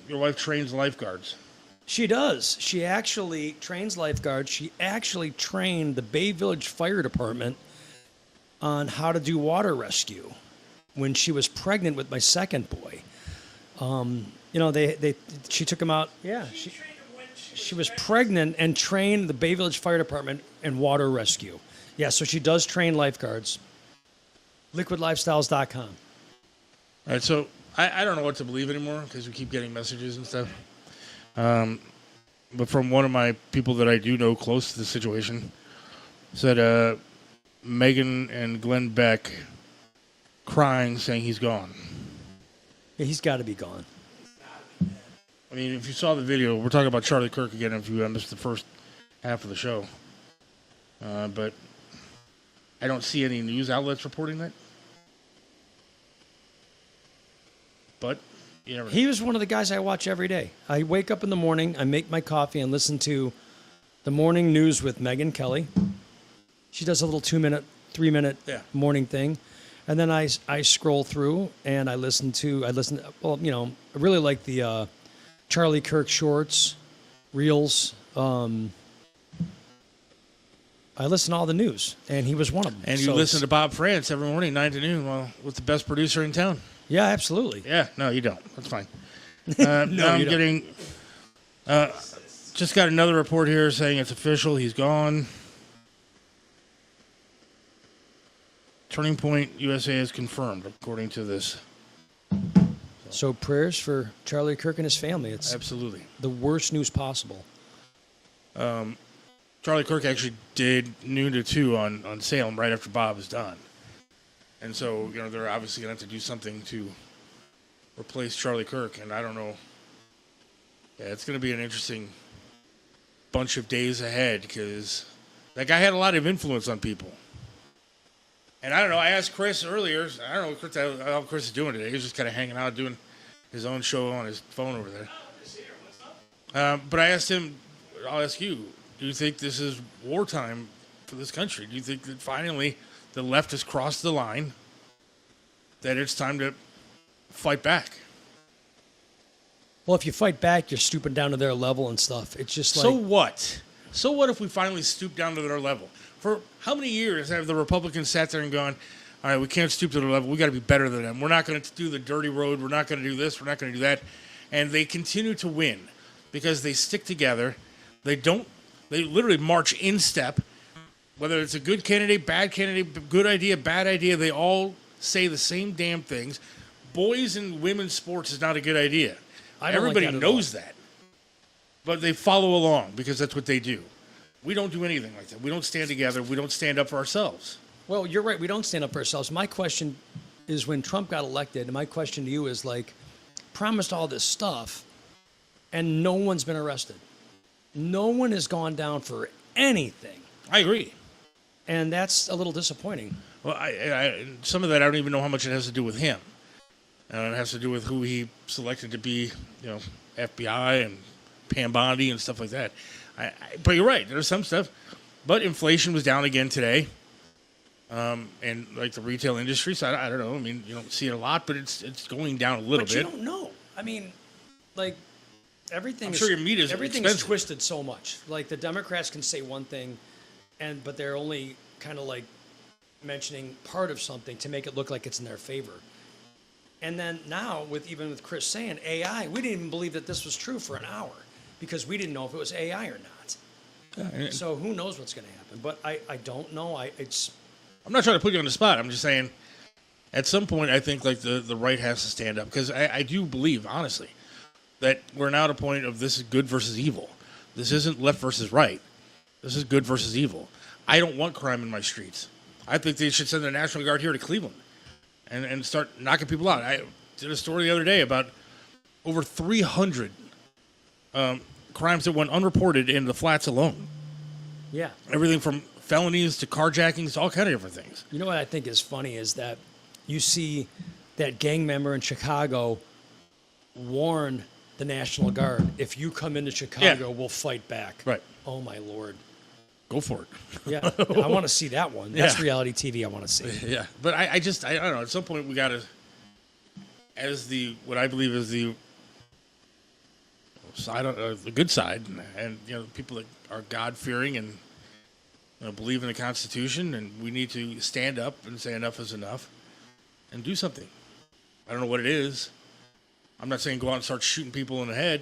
your wife trains lifeguards. She does. She actually trains lifeguards. She actually trained the Bay Village Fire Department on how to do water rescue when she was pregnant with my second boy. She took him out. Yeah, she was pregnant and trained the Bay Village Fire Department in water rescue. Yeah, so she does train lifeguards. LiquidLifestyles.com. All right, so I don't know what to believe anymore because we keep getting messages and stuff. But from one of my people that I do know close to the situation, said Megan and Glenn Beck crying, saying he's gone. Yeah, he's got to be gone. I mean, if you saw the video, we're talking about Charlie Kirk again if you missed the first half of the show. But I don't see any news outlets reporting that. But you never know. He was one of the guys I watch every day. I wake up in the morning, I make my coffee, and listen to the morning news with Megyn Kelly. She does a little 2-minute, 3-minute morning thing. And then I scroll through and I listen. Well, I really like the Charlie Kirk shorts, reels. I listen to all the news, and he was one of them. And you listen to Bob France every morning, 9 to noon, with the best producer in town. Yeah, absolutely. Yeah, no, you don't. That's fine. Now I'm getting... just got another report here saying it's official. He's gone. Turning Point USA is confirmed, according to this. So prayers for Charlie Kirk and his family. It's absolutely the worst news possible. Charlie Kirk actually did noon to 2 on Salem right after Bob is done. And so, they're obviously going to have to do something to replace Charlie Kirk. And I don't know. Yeah, it's going to be an interesting bunch of days ahead because that guy had a lot of influence on people. And I don't know. I asked Chris earlier. I don't know how Chris is doing today. He's just kind of hanging out doing his own show on his phone over there. But I asked him, I'll ask you, do you think this is wartime for this country? Do you think that finally the left has crossed the line, that it's time to fight back? Well, if you fight back, you're stooping down to their level and stuff. It's just like... So what? So what if we finally stoop down to their level? For how many years have the Republicans sat there and gone, all right, we can't stoop to their level. We got to be better than them. We're not going to do the dirty road. We're not going to do this. We're not going to do that. And they continue to win because they stick together. They literally march in step. Whether it's a good candidate, good idea, bad idea, they all say the same damn things. Boys and women's sports is not a good idea. Everybody knows that. But they follow along because that's what they do. We don't do anything like that. We don't stand together. We don't stand up for ourselves. Well, you're right. We don't stand up for ourselves. My question is, when Trump got elected, and my question to you is, like, promised all this stuff, and no one's been arrested. No one has gone down for anything. I agree. And that's a little disappointing. Well, some of that I don't even know how much it has to do with him. It has to do with who he selected to be, FBI and Pam Bondi and stuff like that. But you're right. There's some stuff. But inflation was down again today. And like the retail industry, so I don't know. I mean, you don't see it a lot, but it's going down a little bit. But you don't know. I mean, like, everything's twisted so much. Like, the Democrats can say one thing, but they're only kind of like mentioning part of something to make it look like it's in their favor. And then now, even with Chris saying AI, we didn't even believe that this was true for an hour because we didn't know if it was AI or not. So who knows what's going to happen? But I don't know. I'm not trying to put you on the spot. I'm just saying, at some point, I think like the right has to stand up because I do believe, honestly, that we're now at a point of this is good versus evil. This isn't left versus right. This is good versus evil. I don't want crime in my streets. I think they should send the National Guard here to Cleveland and start knocking people out. I did a story the other day about over 300 crimes that went unreported in the flats alone. Yeah. Everything from felonies to carjackings to all kind of different things. You know what I think is funny is that you see that gang member in Chicago warn the National Guard, if you come into Chicago, we'll fight back. Right. Oh, my Lord. Go for it. Yeah, I want to see that one. That's reality TV I want to see. Yeah, but I don't know. At some point, we got to, as what I believe is the side, the good side, and people that are God-fearing and believe in the Constitution, and we need to stand up and say enough is enough and do something. I don't know what it is. I'm not saying go out and start shooting people in the head.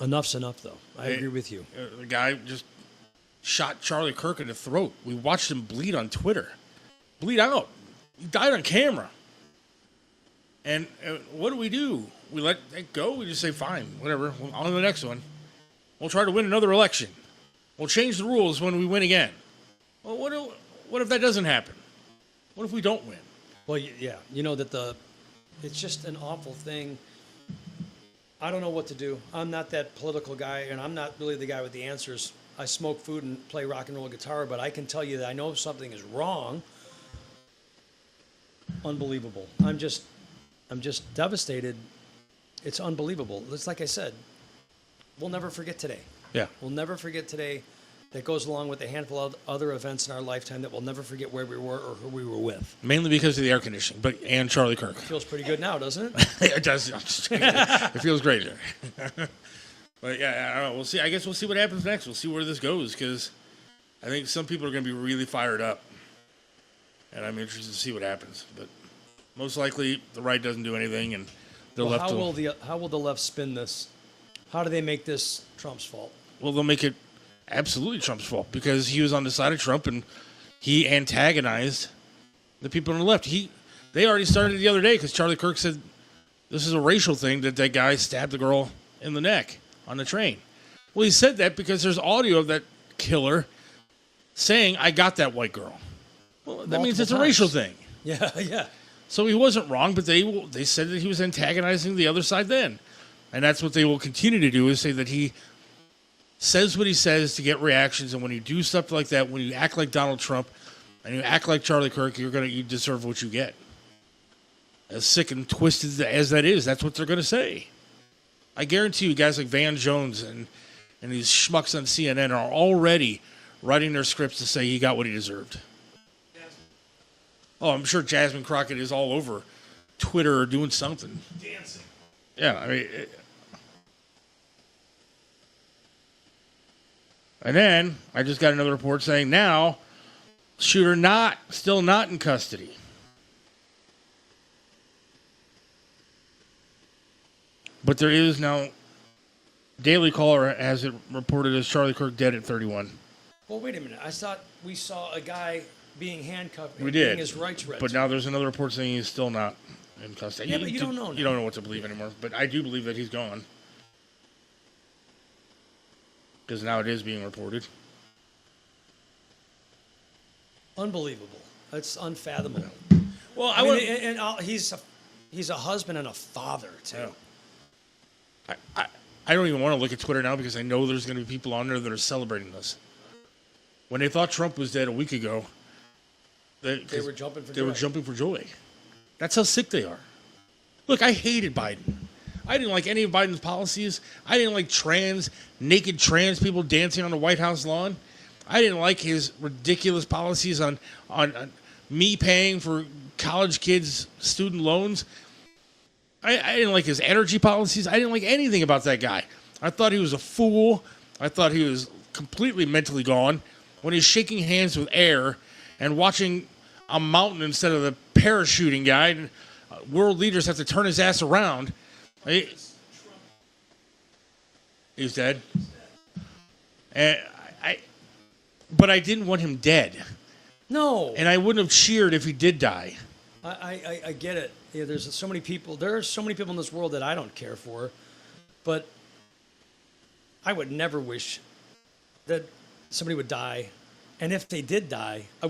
Enough's enough, though. I agree with you. The guy just shot Charlie Kirk in the throat. We watched him bleed on Twitter. Bleed out. He died on camera. And what do? We let it go? We just say, fine, whatever. On to the next one. We'll try to win another election. We'll change the rules when we win again. Well, what if that doesn't happen? What if we don't win? Well, yeah. It's just an awful thing. I don't know what to do. I'm not that political guy, and I'm not really the guy with the answers. I smoke food and play rock and roll guitar, but I can tell you that I know something is wrong. Unbelievable. I'm just devastated. It's unbelievable. It's like I said, we'll never forget today. Yeah. We'll never forget today. That goes along with a handful of other events in our lifetime that we'll never forget where we were or who we were with. Mainly because of the air conditioning, and Charlie Kirk. It feels pretty good now, doesn't it? It does. It feels great. But yeah, I don't know. We'll see. I guess we'll see what happens next. We'll see where this goes because I think some people are going to be really fired up, and I'm interested to see what happens. But most likely, the right doesn't do anything, and the left. How will the left spin this? How do they make this Trump's fault? Well, they'll make it absolutely Trump's fault because he was on the side of Trump and he antagonized the people on the left. They already started the other day because Charlie Kirk said this is a racial thing that guy stabbed the girl in the neck on the train. Well, he said that because there's audio of that killer saying, I got that white girl. Well, that means it's a racial thing. Yeah, yeah. So he wasn't wrong, but they said that he was antagonizing the other side then. And that's what they will continue to do is say that he says what he says to get reactions, and when you do stuff like that, when you act like Donald Trump and you act like Charlie Kirk, you deserve what you get. As sick and twisted as that is, that's what they're going to say. I guarantee you guys like Van Jones and these schmucks on CNN are already writing their scripts to say he got what he deserved. Oh, I'm sure Jasmine Crockett is all over Twitter or doing something. Dancing. Yeah, I mean... And then I just got another report saying now, shooter still not in custody. But there is now, Daily Caller has it reported as Charlie Kirk dead at 31. Well, wait a minute. I thought we saw a guy being handcuffed We and did. getting his rights read. But now there's another report saying he's still not in custody. Yeah, but you don't know now. You don't know what to believe anymore. But I do believe that he's gone. Because now it is being reported. Unbelievable. That's unfathomable. Well, he's a husband and a father too. Yeah. I don't even want to look at Twitter now because I know there's going to be people on there that are celebrating this. When they thought Trump was dead a week ago, they were jumping for joy. They were jumping for joy. That's how sick they are. Look, I hated Biden. I didn't like any of Biden's policies. I didn't like naked trans people dancing on the White House lawn. I didn't like his ridiculous policies on me paying for college kids' student loans. I didn't like his energy policies. I didn't like anything about that guy. I thought he was a fool. I thought he was completely mentally gone. When he's shaking hands with air and watching a mountain instead of the parachuting guy, and world leaders have to turn his ass around. He's dead. But I didn't want him dead. No. And I wouldn't have cheered if he did die. I get it. Yeah, there's so many people. There are so many people in this world that I don't care for, but I would never wish that somebody would die. And if they did die, I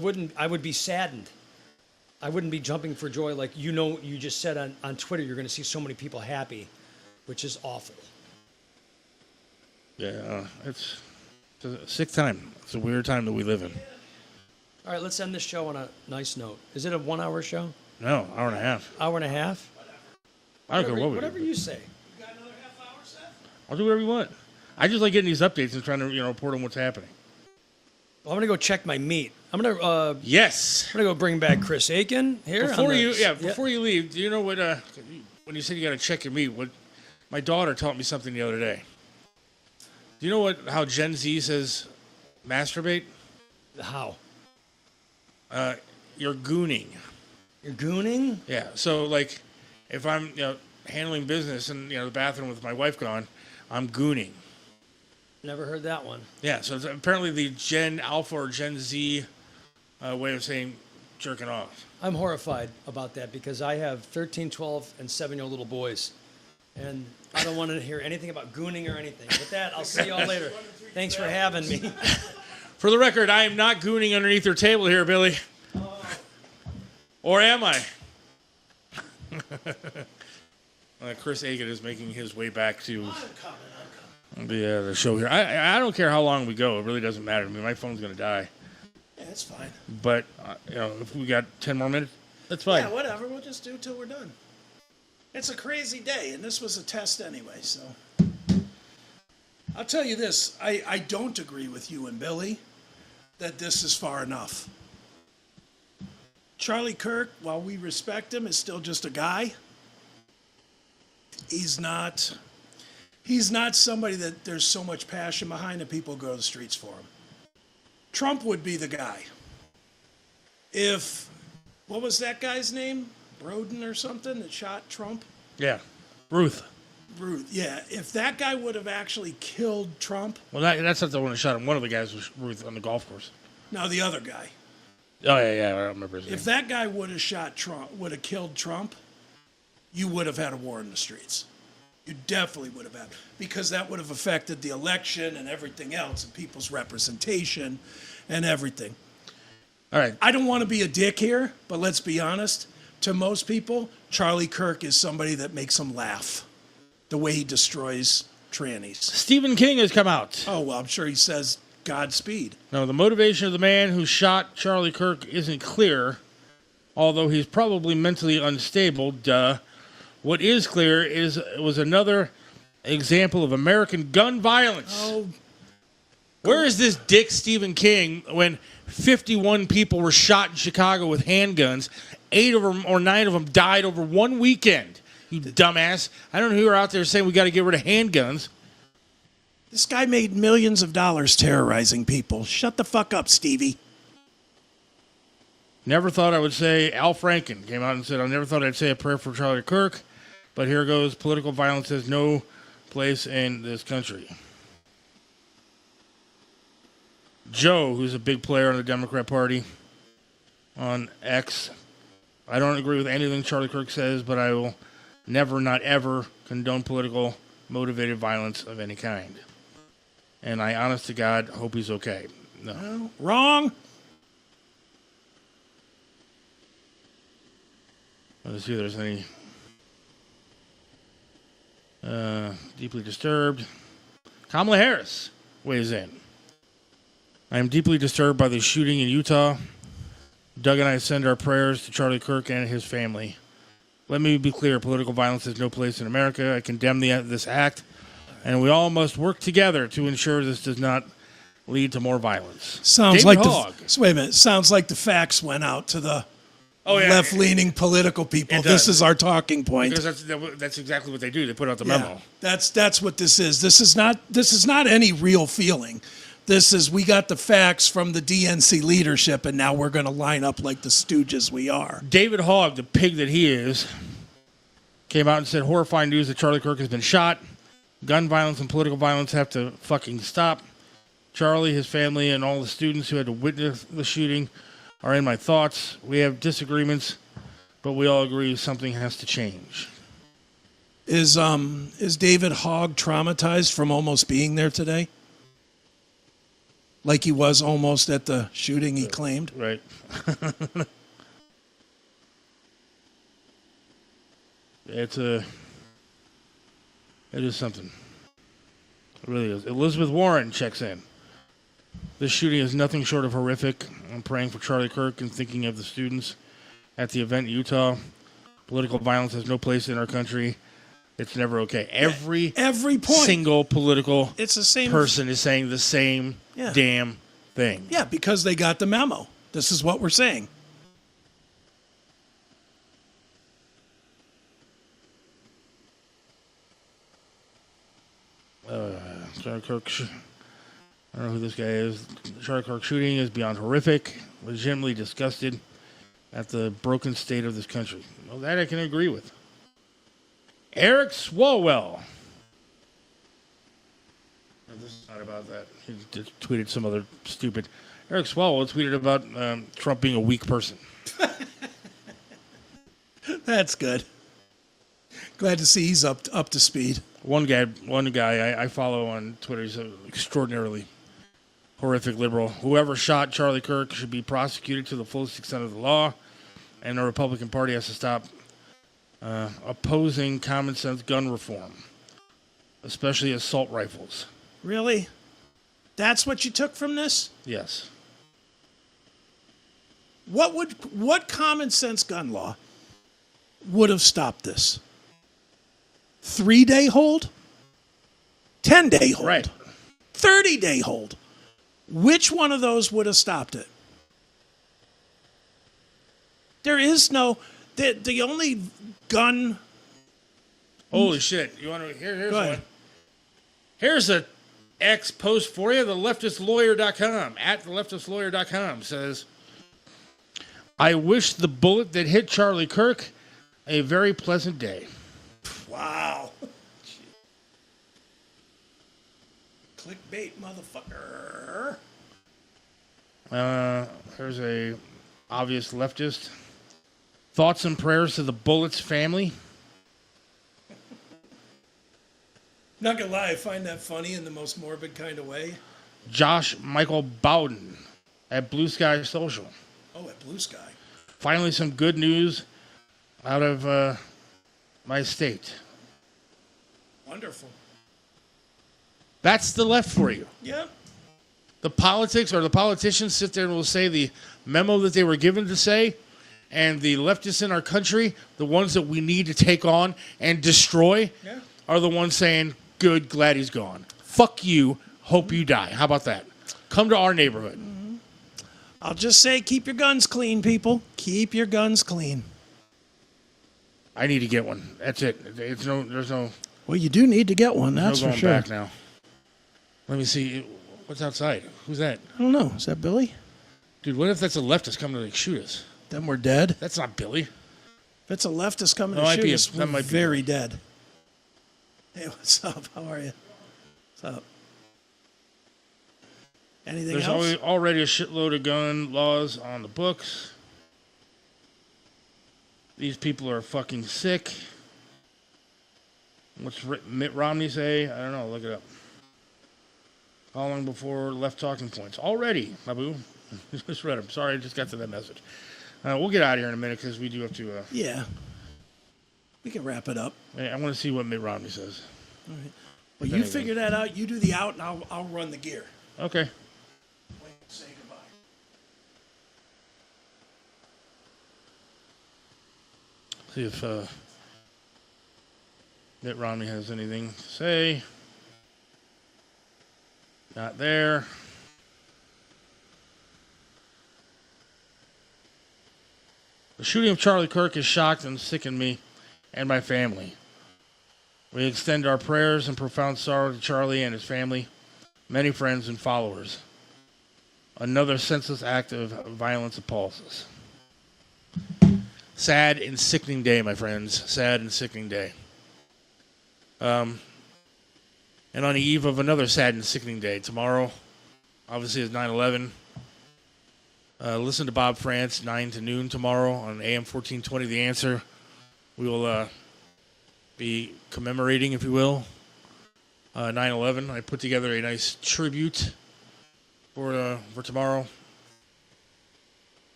would be saddened. I wouldn't be jumping for joy like you just said on Twitter you're going to see so many people happy, which is awful. Yeah, it's a sick time. It's a weird time that we live in. All right, let's end this show on a nice note. Is it a 1 hour show? No, hour and a half. Hour and a half? I don't care what we do. Whatever you say. You got another half hour, Seth? I'll do whatever you want. I just like getting these updates and trying to report on what's happening. Well, I'm gonna go check my meat. I'm gonna yes. I'm gonna go bring back Chris Aiken here. Before you leave, do you know what? When you said you got to check your meat, what? My daughter taught me something the other day. Do you know how Gen Z says masturbate? How? You're gooning. You're gooning? Yeah. So like, if I'm handling business in the bathroom with my wife gone, I'm gooning. Never heard that one. Yeah. So it's apparently the Gen Alpha or Gen Z way of saying jerking off. I'm horrified about that because I have 13, 12, and 7-year-old little boys, and I don't want to hear anything about gooning or anything. With that, I'll see y'all later. Thanks for having me. For the record, I am not gooning underneath your table here, Billy. Or am I? Chris Aiken is making his way back to the show here. I don't care how long we go. It really doesn't matter to me. My phone's going to die. Yeah, it's fine. But, if we got 10 more minutes, that's fine. Yeah, whatever. We'll just do till we're done. It's a crazy day, and this was a test anyway, so. I'll tell you this. I don't agree with you and Billy that this is far enough. Charlie Kirk, while we respect him, is still just a guy. He's not somebody that there's so much passion behind that people go to the streets for him. Trump would be the guy. What was that guy's name? Broden or something that shot Trump? Yeah. Ruth, yeah. If that guy would have actually killed Trump. Well, that's not the one that shot him. One of the guys was Ruth on the golf course. No, the other guy. Oh, yeah, I don't remember his name. If that guy would have shot Trump, would have killed Trump, you would have had a war in the streets. You definitely would have had, because that would have affected the election and everything else and people's representation and everything. All right. I don't want to be a dick here, but let's be honest. To most people, Charlie Kirk is somebody that makes them laugh. The way he destroys trannies. Stephen King has come out. Oh, well, I'm sure he says Godspeed. No, the motivation of the man who shot Charlie Kirk isn't clear, although he's probably mentally unstable. What is clear is it was another example of American gun violence. Oh, where is this dick Stephen King when 51 people were shot in Chicago with handguns? 8 of them or 9 of them died over one weekend. You dumbass. I don't know who are out there saying we got to get rid of handguns. this guy made millions of dollars terrorizing people. Shut the fuck up, Stevie. Never thought I would say, Al Franken came out and said, I never thought I'd say a prayer for Charlie Kirk, but here goes, political violence has no place in this country. Joe, who's a big player on the Democrat Party on X, I don't agree with anything Charlie Kirk says, but I will never, not ever, condone political motivated violence of any kind. And I, honest to God, hope he's okay. No. Wrong. Let's see if there's any deeply disturbed. Kamala Harris weighs in. I am deeply disturbed by the shooting in Utah. Doug and I send our prayers to Charlie Kirk and his family. Let me be clear, political violence has no place in America. I condemn this act, and we all must work together to ensure this does not lead to more violence. Sounds David like Hogg. wait a minute. Sounds like the facts went out to the Oh, yeah. left-leaning political people. This is our talking point. Because that's exactly what they do. They put out the memo. That's what this is. This is not any real feeling. This is, we got the facts from the DNC leadership, and now we're going to line up like the stooges we are. David Hogg, the pig that he is, came out and said horrifying news that Charlie Kirk has been shot. Gun violence and political violence have to fucking stop. Charlie, his family, and all the students who had to witness the shooting are in my thoughts. We have disagreements, but we all agree something has to change. Is David Hogg traumatized from almost being there today? Like he was almost at the shooting he claimed? Right. It is something. It really is. Elizabeth Warren checks in. This shooting is nothing short of horrific. I'm praying for Charlie Kirk and thinking of the students at the event in Utah. Political violence has no place in our country. It's never okay. Every point. Single political It's the same person is saying the same damn thing. Yeah, because they got the memo. This is what we're saying. Charlie Kirk, I don't know who this guy is. Charlie Kirk shooting is beyond horrific. Legitimately disgusted at the broken state of this country. Well, that I can agree with. Eric Swalwell. No, this is not about that. He just tweeted some other stupid. Eric Swalwell tweeted about Trump being a weak person. That's good. Glad to see he's up to speed. One guy I follow on Twitter is an extraordinarily horrific liberal. Whoever shot Charlie Kirk should be prosecuted to the fullest extent of the law, and the Republican Party has to stop opposing common sense gun reform, especially assault rifles. Really? That's what you took from this? Yes. What common sense gun law would have stopped this? 3-day hold? 10-day hold? Right. 30-day hold? Which one of those would have stopped it? There is no... The only gun... Holy shit. You want to... Here's Go one. ahead. Here's a X post for you. TheLeftistLawyer.com. At TheLeftistLawyer.com says, I wish the bullet that hit Charlie Kirk a very pleasant day. Wow. Clickbait, motherfucker. Here's a obvious leftist. Thoughts and prayers to the Bullet's family. Not gonna lie, I find that funny in the most morbid kind of way. Josh Michael Bowden at Blue Sky Social. Oh, at Blue Sky. Finally, some good news out of my state. Wonderful. That's the left for you. Yeah. The politics or the politicians sit there and will say the memo that they were given to say, and the leftists in our country, the ones that we need to take on and destroy, are the ones saying, good. Glad he's gone. Fuck you. Hope you die. How about that? Come to our neighborhood. I'll just say, keep your guns clean, people. Keep your guns clean. I need to get one. That's it. There's no. Well, you do need to get one. That's no for going sure. Back now. Let me see. What's outside? Who's that? I don't know. Is that Billy? Dude, what if that's a leftist coming to like, shoot us? Then we're dead. That's not Billy. If it's a leftist coming to shoot us, we're very dead. Hey, what's up? How are you? What's up? Anything else? There's already a shitload of gun laws on the books. These people are fucking sick. What's Mitt Romney say? I don't know. Look it up. How long before left talking points? Already, Babu. Just read them. Sorry, I just got to that message. We'll get out of here in a minute because we do have to... yeah. We can wrap it up. I want to see what Mitt Romney says. All right. Well, you figure that out. You do the out, and I'll run the gear. Okay. Say goodbye. See if Mitt Romney has anything to say. Not there. The shooting of Charlie Kirk has shocked and sickened me and my family. We extend our prayers and profound sorrow to Charlie and his family, many friends and followers. Another senseless act of violence appalls us. Sad and sickening day, my friends. Sad and sickening day. And on the eve of another sad and sickening day, tomorrow, obviously, is 9/11. Listen to Bob France, 9 to noon tomorrow on AM 1420, The Answer. We will be commemorating, if you will, 9/11. I put together a nice tribute for tomorrow.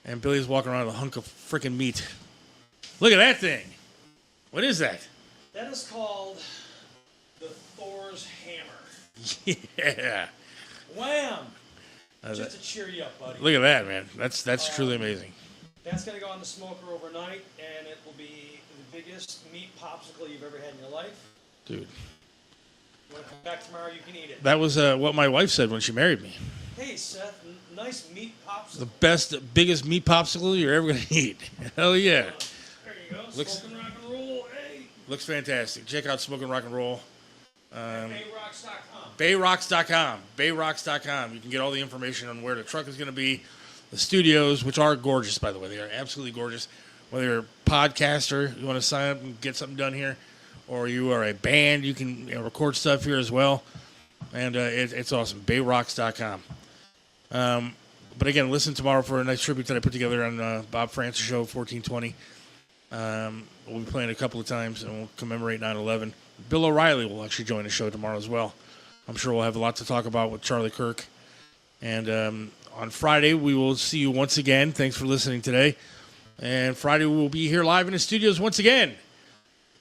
And Billy's walking around with a hunk of freaking meat. Look at that thing. What is that? That is called the Thor's hammer. Yeah. Wham! Just to cheer you up, buddy. Look at that, man. That's truly amazing. That's going to go on the smoker overnight, and it will be the biggest meat popsicle you've ever had in your life. Dude. You want to come back tomorrow, you can eat it. That was what my wife said when she married me. Hey, Seth, nice meat popsicle. The best, biggest meat popsicle you're ever going to eat. Hell yeah. There you go. Smoking rock and roll. Hey. Looks fantastic. Check out Smoking Rock and Roll. Bayrocks.com. Bayrocks.com. Bayrocks.com. You can get all the information on where the truck is going to be, the studios, which are gorgeous, by the way. They are absolutely gorgeous. Whether you're a podcaster, you want to sign up and get something done here, or you are a band, you can record stuff here as well. And it's awesome. Bayrocks.com. But again, listen tomorrow for a nice tribute that I put together on Bob Francis Show, 1420. We'll be playing a couple of times, and we'll commemorate 9/11. Bill O'Reilly will actually join the show tomorrow as well. I'm sure we'll have a lot to talk about with Charlie Kirk. And on Friday, we will see you once again. Thanks for listening today. And Friday, we will be here live in the studios once again.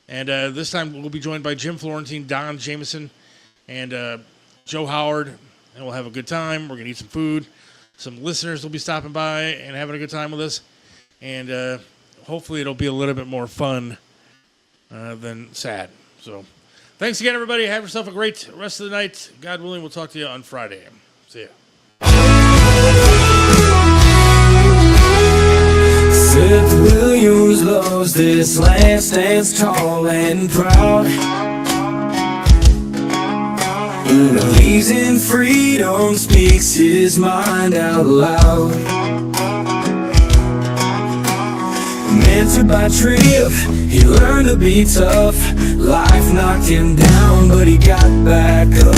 And this time, we'll be joined by Jim Florentine, Don Jameson, and Joe Howard. And we'll have a good time. We're going to eat some food. Some listeners will be stopping by and having a good time with us. And hopefully, it'll be a little bit more fun than sad. So, thanks again, everybody. Have yourself a great rest of the night. God willing, we'll talk to you on Friday. See ya. Seth Williams loves this land, stands tall and proud. Believes in freedom, speaks his mind out loud. Mentored by Tripp, he learned to be tough. Life knocked him down, but he got back up.